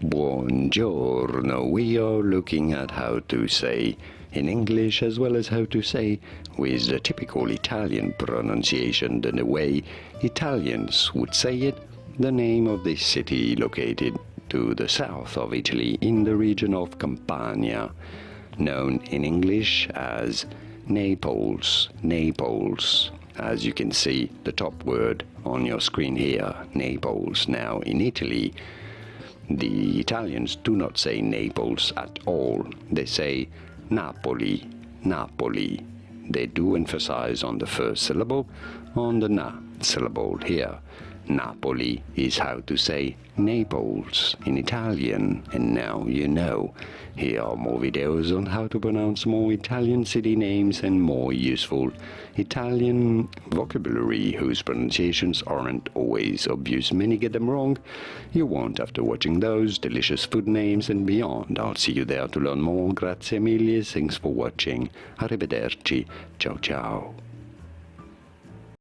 Buongiorno. We are looking at how to say in English as well as how to say with the typical Italian pronunciation, the way Italians would say it, the name of this city located to the south of Italy in the region of Campania, known in English as Naples. Naples. As you can see, the top word on your screen here, Naples. Now, in Italy, the Italians do not say Naples at all. They say Napoli, Napoli. They do emphasize on the first syllable, on the na syllable here. Napoli is how to say Naples in Italian, and now you know. Here are more videos on how to pronounce more Italian city names and more useful Italian vocabulary whose pronunciations aren't always obvious. Many get them wrong. You won't after watching those delicious food names and beyond. I'll see you there to learn more. Grazie mille. Thanks for watching. Arrivederci. Ciao ciao.